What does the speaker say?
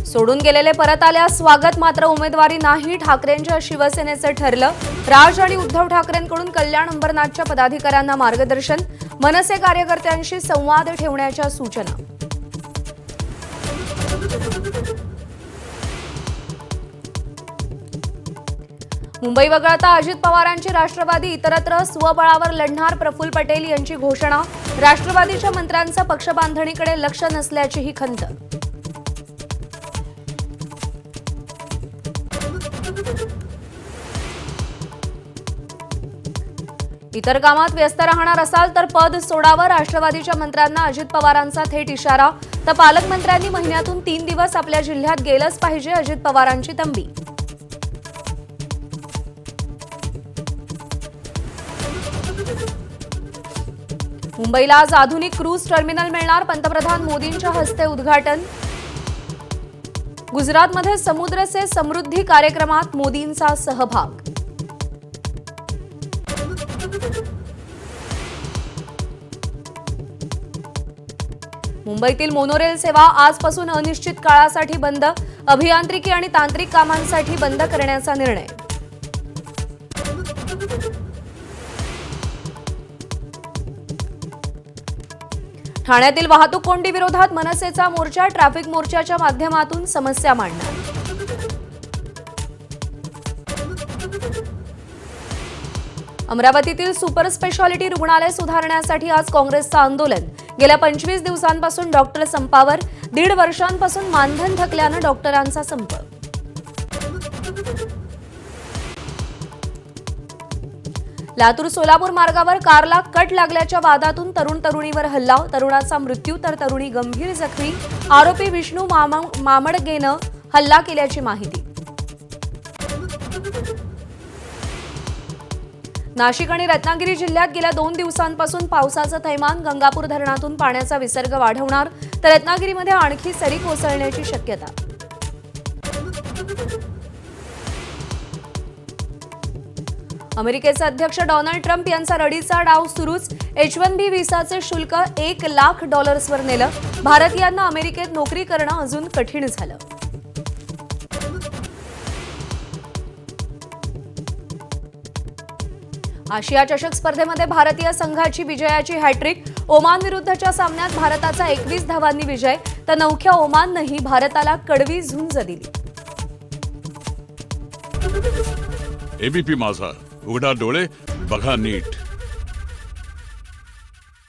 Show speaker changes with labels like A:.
A: सोडून गेलेले परत आल्यास स्वागत, मात्र उमेदवारी नाही ठाकरेंच्या शिवसेनेचं ठरलं। राज आणि उद्धव ठाकरेंकडून कल्याण अंबरनाथच्या पदाधिकाऱ्यांना मार्गदर्शन, मनसे कार्यकर्त्यांशी संवाद ठेवण्याच्या सूचना। मुंबई वगळता अजित पवारांची राष्ट्रवादी इतरत्र स्वबळावर लढणार, प्रफुल्ल पटेल यांची घोषणा। राष्ट्रवादीच्या मंत्र्यांचं पक्षबांधणीकडे लक्ष नसल्याचीही खंत। इतर कामात व्यस्त राहणार असाल तर पद सोडावं, राष्ट्रवादीच्या मंत्र्यांना अजित पवारांचा थेट इशारा। तर पालकमंत्र्यांनी महिन्यातून 3 दिवस आपल्या जिल्ह्यात गेलंच पाहिजे, अजित पवारांची तंबी। मुंबईला आज आधुनिक क्रूज टर्मिनल मिळणार, पंतप्रधान मोदींच्या हस्ते उद्घाटन। गुजरातमध्ये समुद्र से समृद्धी कार्यक्रमात मोदींचा सहभाग। मुंबईतील मोनोरेल सेवा आजपासून अनिश्चित काळासाठी बंद, अभियांत्रिकी आणि तांत्रिक कामांसाठी बंद करण्याचा निर्णय। ठाण्यातील वाहतूक कोंडी विरोधात मनसेचा मोर्चा, ट्रॅफिक मोर्चाच्या माध्यमातून समस्या मांडणार। अमरावतीतील सुपर स्पेशालिटी रुग्णालय सुधारण्यासाठी आज काँग्रेसचं आंदोलन। गेल्या 25 दिवसांपासून डॉक्टर संपावर, 1.5 वर्षांपासून मानधन थकल्यानं डॉक्टरांचा संप। लातूर सोलापूर मार्गावर कारला कट लागल्याच्या वादातून तरुणीवर हल्ला, तरुणाचा मृत्यू तर तरुणी गंभीर जखमी। आरोपी विष्णू मामडगेनं हल्ला केल्याची माहिती। नाशिक आणि रत्नागिरी जिल्ह्यात गेल्या 2 दिवसांपासून पावसाचं थैमान, गंगापूर धरणातून पाण्याचा विसर्ग वाढवणार, तर रत्नागिरीमध्ये आणखी सरी कोसळण्याची शक्यता। अमेरिकेचे अध्यक्ष डोनाल्ड ट्रम्प यांचा रडीचा डाव सुरूच। H-1B व्हिसाचे शुल्क $1 लाख वर नेलं, भारतीयांना अमेरिकेत नोकरी करणं अजून कठीण झालं। आशिया चषक स्पर्धेमध्ये भारतीय संघाची विजयाची हॅट्रिक, ओमान विरुद्धच्या सामन्यात भारताचा 21 धावांनी विजय, तर नवख्या ओमाननंही भारताला कडवी झुंज दिली।
B: एबीपी माझा, उघडा डोळे बघा नीट।